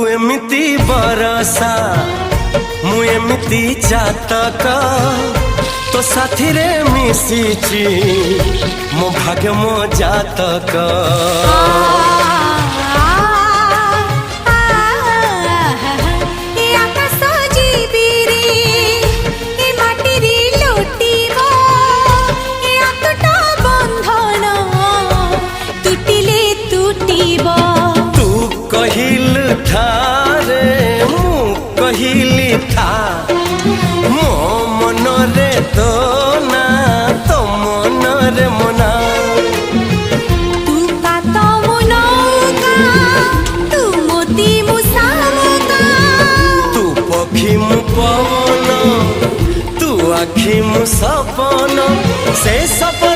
एमिति बरसा मु एमिति चातक तो साथी रे मिशिची मो भाग्य मो जातक। कहिली था मो मन रे तो ना तो मन रे मना। तू का तो मुनौका तू मोती मुसावका तू पखी मु पवन तू आखी मु सपन से सपन